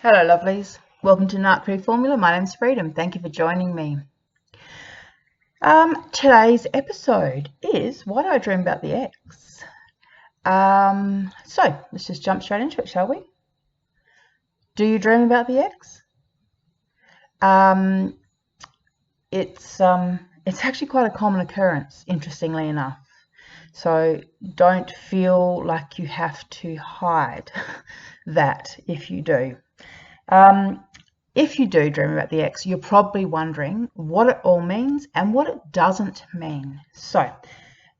Hello lovelies, welcome to Narcfreeformula. My name's Freedom. Thank you for joining me. Today's episode is why do I dream about the ex? So let's just jump straight into it, shall we? Do you dream about the ex? It's actually quite a common occurrence, interestingly enough. So don't feel like you have to hide that if you do. If you do dream about the ex, you're probably wondering what it all means and what it doesn't mean. So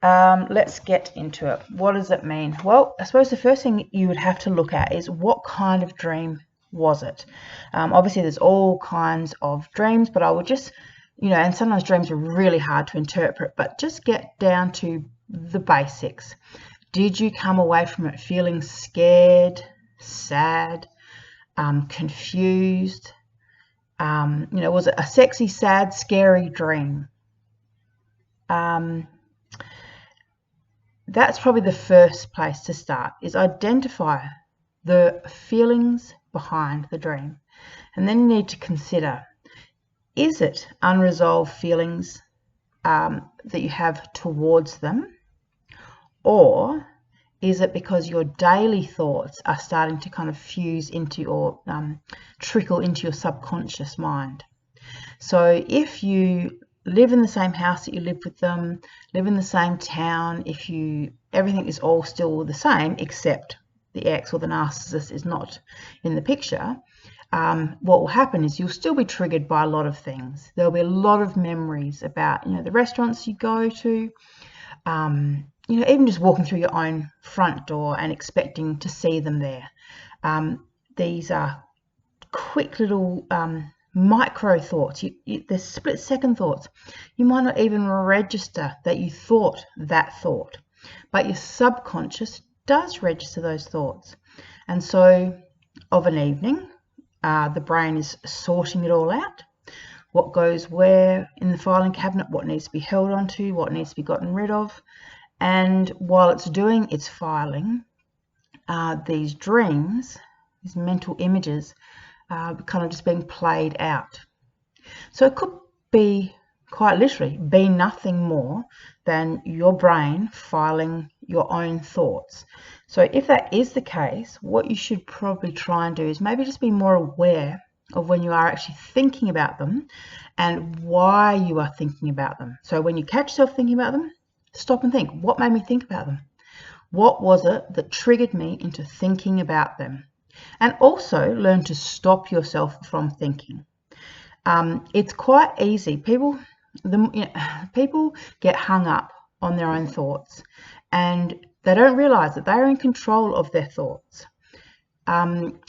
let's get into it. What does it mean? Well, I suppose the first thing you would have to look at is what kind of dream was it? Obviously, there's all kinds of dreams, but I would just, and sometimes dreams are really hard to interpret, but just get down to the basics. Did you come away from it feeling scared, sad, confused? Was it a sexy, sad, scary dream? That's probably the first place to start, is identify the feelings behind the dream. And then you need to consider, is it unresolved feelings that you have towards them? Or is it because your daily thoughts are starting to kind of fuse into or trickle into your subconscious mind? So if you live in the same house that you live with them, live in the same town, everything is all still the same except the ex or the narcissist is not in the picture, what will happen is you'll still be triggered by a lot of things. There'll be a lot of memories about, the restaurants you go to, even just walking through your own front door and expecting to see them there. These are quick little micro thoughts. They're split-second thoughts. You might not even register that you thought that thought, but your subconscious does register those thoughts. And so of an evening, the brain is sorting it all out. What goes where in the filing cabinet, what needs to be held onto, what needs to be gotten rid of. And while it's doing its filing, these dreams, these mental images, kind of just being played out. So it could be, quite literally, be nothing more than your brain filing your own thoughts. So if that is the case, what you should probably try and do is maybe just be more aware of when you are actually thinking about them and why you are thinking about them. So when you catch yourself thinking about them, stop and think, what made me think about them? What was it that triggered me into thinking about them? And also learn to stop yourself from thinking. It's quite easy. People get hung up on their own thoughts and they don't realize that they're in control of their thoughts. And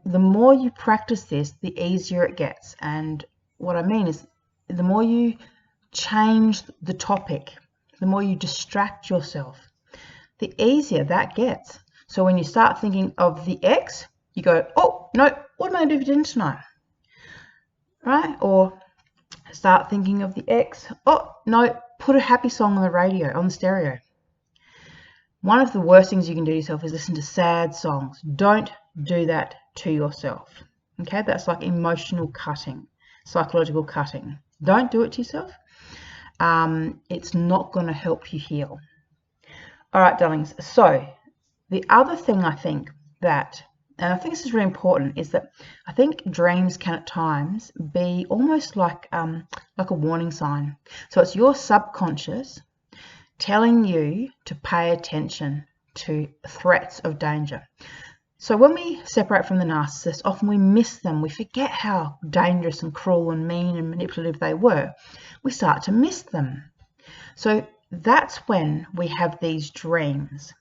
the more you practice this, the easier it gets. And what I mean is the more you change the topic, the more you distract yourself, the easier that gets. So when you start thinking of the ex, you go, oh, no, what am I going to do for dinner tonight? Right? Or start thinking of the ex, oh, no, put a happy song on the radio, on the stereo. One of the worst things you can do to yourself is listen to sad songs. Don't do that to yourself. Okay, that's like emotional cutting, psychological cutting. Don't do it to yourself. It's not going to help you heal. All right, darlings. So the other thing I think that, and I think this is really important, is that I think dreams can at times be almost like a warning sign. So it's your subconscious telling you to pay attention to threats of danger. So when we separate from the narcissist, often we miss them. We forget how dangerous and cruel and mean and manipulative they were. We start to miss them. So that's when we have these dreams.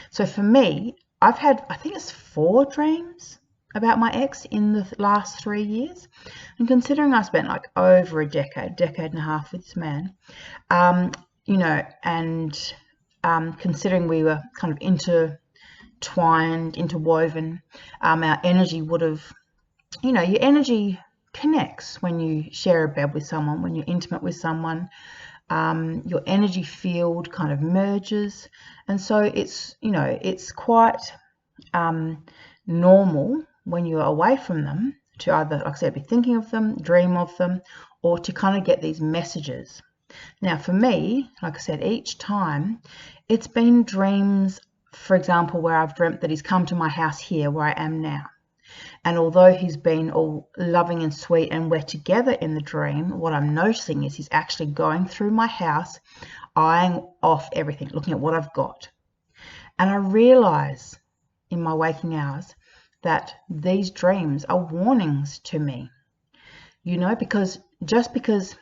So for me, I've had, I think it's 4 dreams about my ex in the last 3 years. And considering I spent like over a decade and a half with this man, and considering we were kind of intertwined, interwoven, our energy would have, your energy connects when you share a bed with someone, when you're intimate with someone. Your energy field kind of merges, and so it's quite normal when you're away from them to either, like I said, be thinking of them, dream of them, or to kind of get these messages. Now, for me, like I said, each time it's been dreams, for example, where I've dreamt that he's come to my house here where I am now. And although he's been all loving and sweet and we're together in the dream, what I'm noticing is he's actually going through my house, eyeing off everything, looking at what I've got. And I realize in my waking hours that these dreams are warnings to me, you know, because just because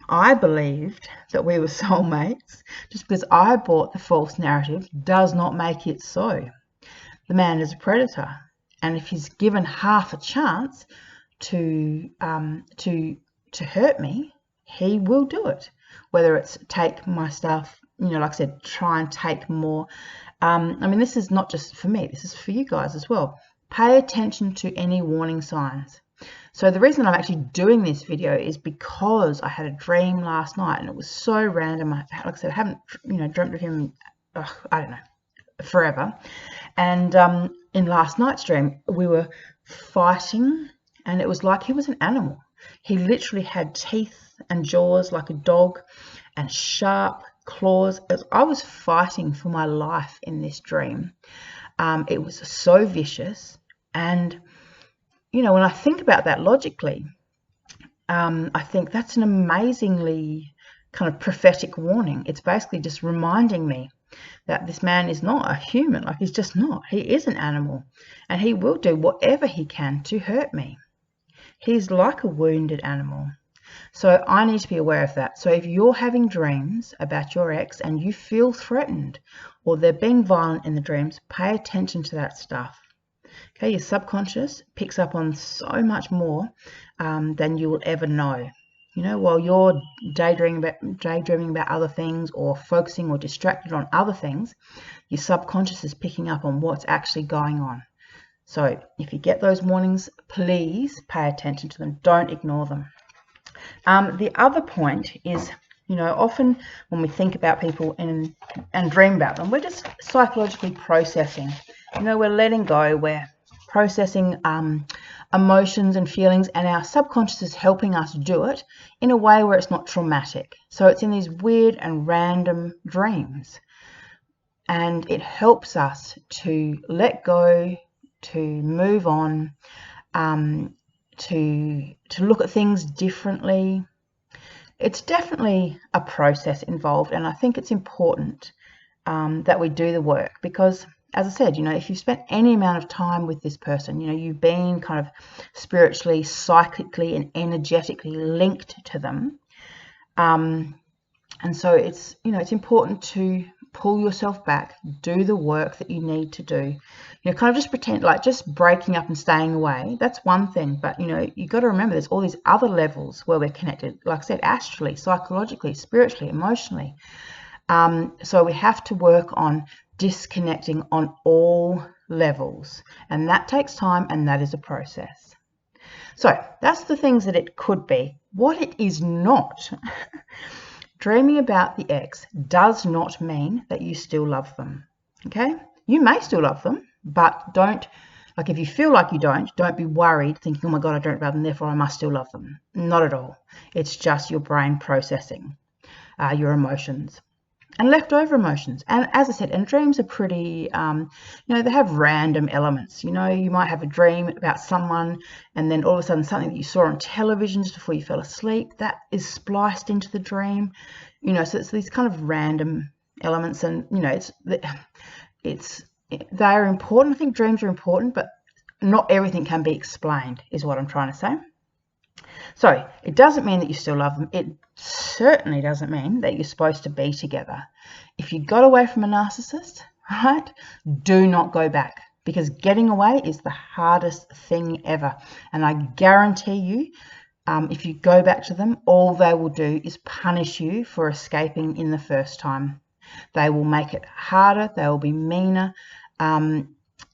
I believed that we were soulmates, just because I bought the false narrative, does not make it so. The man is a predator, and if he's given half a chance to hurt me, he will do it. Whether it's take my stuff, you know, like I said, try and take more. I mean, this is not just for me, this is for you guys as well. Pay attention to any warning signs. So the reason I'm actually doing this video is because I had a dream last night, and it was so random. Like I said, I haven't, you know, dreamt of him, I don't know, forever. And in last night's dream, we were fighting, and it was like he was an animal. He literally had teeth and jaws like a dog and sharp claws. I was fighting for my life in this dream. It was so vicious. And, you know, when I think about that logically, I think that's an amazingly kind of prophetic warning. It's basically just reminding me that this man is not a human. Like, he's just not. He is an animal, and he will do whatever he can to hurt me. He's like a wounded animal. So I need to be aware of that. So if you're having dreams about your ex and you feel threatened, or they're being violent in the dreams, pay attention to that stuff. Okay, your subconscious picks up on so much more than you will ever know. You know, while you're daydreaming about other things, or focusing or distracted on other things, your subconscious is picking up on what's actually going on. So if you get those warnings, please pay attention to them. Don't ignore them. The other point is, you know, often when we think about people and dream about them, we're just psychologically processing. You know, we're letting go, we're processing emotions and feelings, and our subconscious is helping us do it in a way where it's not traumatic. So it's in these weird and random dreams, and it helps us to let go, to move on, to look at things differently. It's definitely a process involved, and I think it's important that we do the work, because, as I said, you know, if you've spent any amount of time with this person, you know, you've been kind of spiritually, psychically, and energetically linked to them. And so it's, you know, it's important to pull yourself back, do the work that you need to do. You know, kind of just pretend, like just breaking up and staying away, that's one thing. But, you know, you've got to remember there's all these other levels where we're connected, like I said, astrally, psychologically, spiritually, emotionally. So we have to work on disconnecting on all levels, and that takes time, and that is a process. So that's the things that it could be. What it is not. Dreaming about the ex does not mean that you still love them. Okay, you may still love them, but don't, like, if you feel like you don't be worried thinking, oh my God, I dreamt about them, therefore I must still love them. Not at all. It's just your brain processing your emotions and leftover emotions. And as I said, and dreams are pretty, you know, they have random elements. You know, you might have a dream about someone, and then all of a sudden something that you saw on television just before you fell asleep, that is spliced into the dream. You know, so it's these kind of random elements, and, you know, they are important. I think dreams are important, but not everything can be explained, is what I'm trying to say. So it doesn't mean that you still love them. It certainly doesn't mean that you're supposed to be together. If you got away from a narcissist, right, do not go back, because getting away is the hardest thing ever. And I guarantee you, if you go back to them, all they will do is punish you for escaping in the first time. They will make it harder. They will be meaner.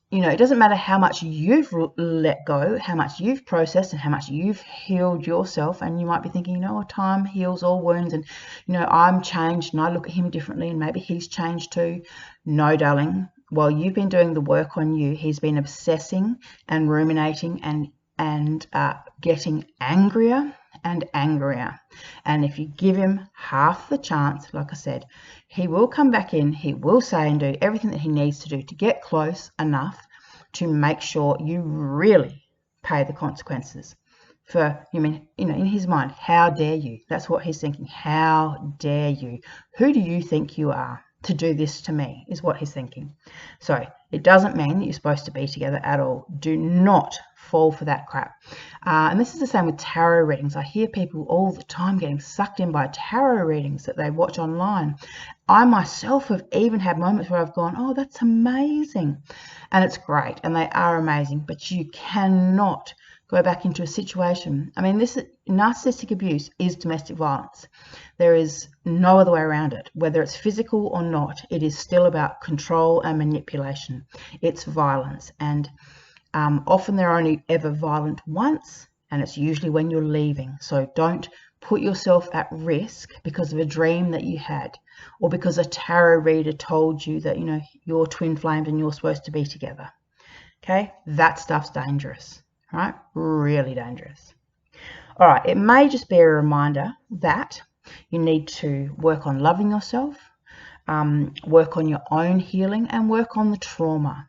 You know, it doesn't matter how much you've let go, how much you've processed, and how much you've healed yourself. And you might be thinking, you know, time heals all wounds, and, you know, I'm changed and I look at him differently, and maybe he's changed too. No, darling, while you've been doing the work on you, he's been obsessing and ruminating and getting angrier and angrier. And if you give him half the chance, like I said, he will come back in, he will say and do everything that he needs to do to get close enough to make sure you really pay the consequences. For, you mean, in his mind, how dare you? That's what he's thinking. How dare you? Who do you think you are to do this to me, is what he's thinking. So it doesn't mean that you're supposed to be together at all. Do not fall for that crap. And this is the same with tarot readings. I hear people all the time getting sucked in by tarot readings that they watch online. I myself have even had moments where I've gone, oh, that's amazing. And it's great, and they are amazing, but you cannot go back into a situation. I mean, this narcissistic abuse is domestic violence. There is no other way around it. Whether it's physical or not, it is still about control and manipulation. It's violence, and often they're only ever violent once, and it's usually when you're leaving. So don't put yourself at risk because of a dream that you had, or because a tarot reader told you that, you're twin flamed and you're supposed to be together. Okay, that stuff's dangerous. Right? Really dangerous. All right, it may just be a reminder that you need to work on loving yourself, work on your own healing, and work on the trauma.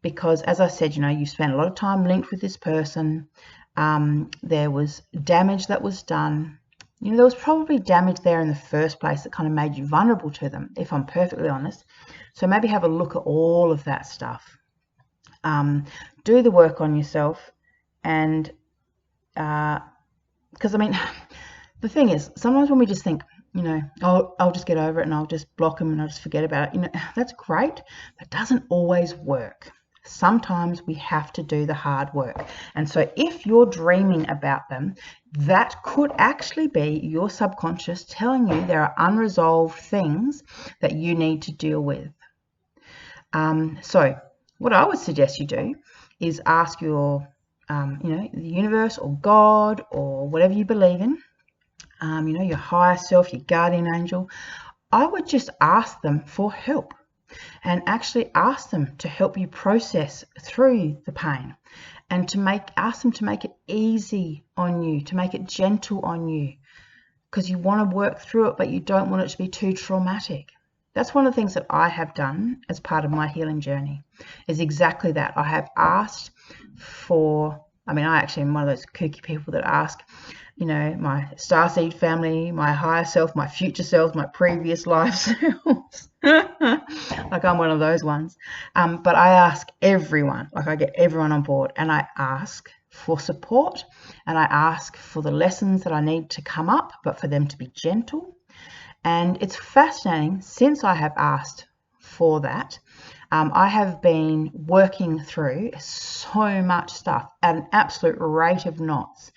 Because, as I said, you spent a lot of time linked with this person. There was damage that was done. There was probably damage there in the first place that kind of made you vulnerable to them, if I'm perfectly honest. So maybe have a look at all of that stuff. Do the work on yourself. And because the thing is, sometimes when we just think, I'll just get over it and I'll just block them and I'll just forget about it, that's great. That doesn't always work. Sometimes we have to do the hard work. And so if you're dreaming about them, that could actually be your subconscious telling you there are unresolved things that you need to deal with. So what I would suggest you do is ask your the universe or God or whatever you believe in, your higher self, your guardian angel. I would just ask them for help and actually ask them to help you process through the pain, and ask them to make it easy on you, to make it gentle on you, because you want to work through it, but you don't want it to be too traumatic. That's one of the things that I have done as part of my healing journey, is exactly that. I have asked for, I actually am one of those kooky people that ask, my starseed family, my higher self, my future self, my previous life selves. Like I'm one of those ones. But I ask everyone, I get everyone on board, and I ask for support, and I ask for the lessons that I need to come up, but for them to be gentle. And it's fascinating, since I have asked for that, I have been working through so much stuff at an absolute rate of knots.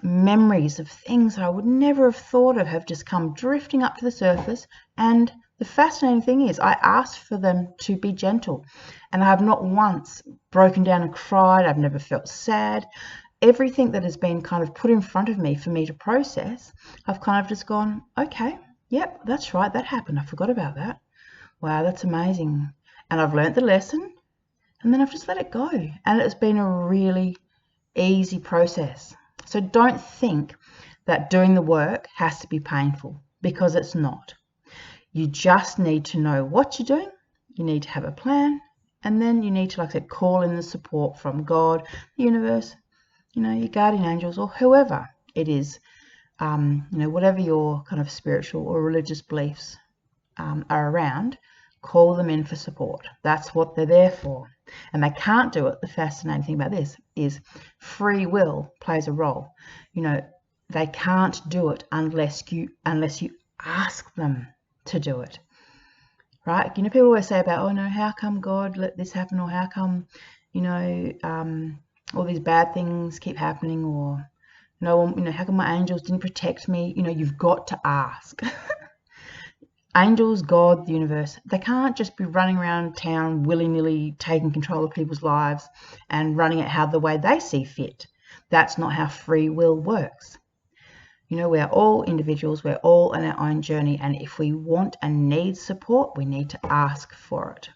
Memories of things I would never have thought of have just come drifting up to the surface. And the fascinating thing is, I asked for them to be gentle, and I have not once broken down and cried. I've never felt sad. Everything that has been kind of put in front of me for me to process, I've kind of just gone, okay, yep, that's right, that happened. I forgot about that. Wow, that's amazing. And I've learnt the lesson, and then I've just let it go. And it's been a really easy process. So don't think that doing the work has to be painful, because it's not. You just need to know what you're doing. You need to have a plan, and then you need to, like I said, call in the support from God, the universe, your guardian angels, or whoever it is, whatever your kind of spiritual or religious beliefs are around, call them in for support. That's what they're there for. And they can't do it. The fascinating thing about this is free will plays a role. They can't do it unless you ask them to do it. Right? People always say about, oh no, how come God let this happen, or how come, all these bad things keep happening, or how come my angels didn't protect me? You've got to ask. Angels, God, the universe, they can't just be running around town willy-nilly taking control of people's lives and running it the way they see fit. That's not how free will works. We're all individuals, we're all on our own journey, and if we want and need support, we need to ask for it.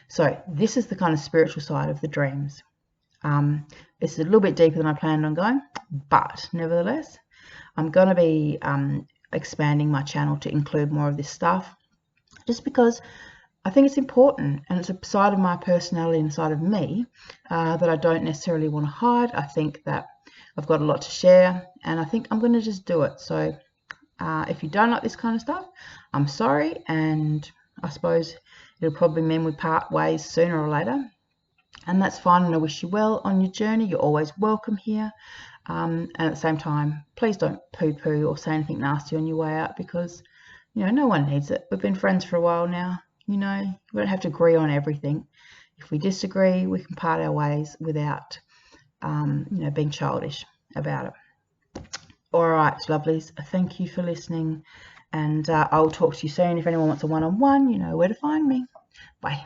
So this is the kind of spiritual side of the dreams. It's a little bit deeper than I planned on going, but nevertheless, I'm going to be expanding my channel to include more of this stuff, just because I think it's important, and it's a side of my personality inside of me that I don't necessarily want to hide. I think that I've got a lot to share, and I think I'm going to just do it. So if you don't like this kind of stuff, I'm sorry, and I suppose it'll probably mean we part ways sooner or later, and that's fine, and I wish you well on your journey. You're always welcome here, and at the same time, please don't poo-poo or say anything nasty on your way out, because, you know, no one needs it. We've been friends for a while now. You know, we don't have to agree on everything. If we disagree, we can part our ways without, you know, being childish about it. All right, lovelies, thank you for listening, and I'll talk to you soon. If anyone wants a one-on-one, you know where to find me. Bye.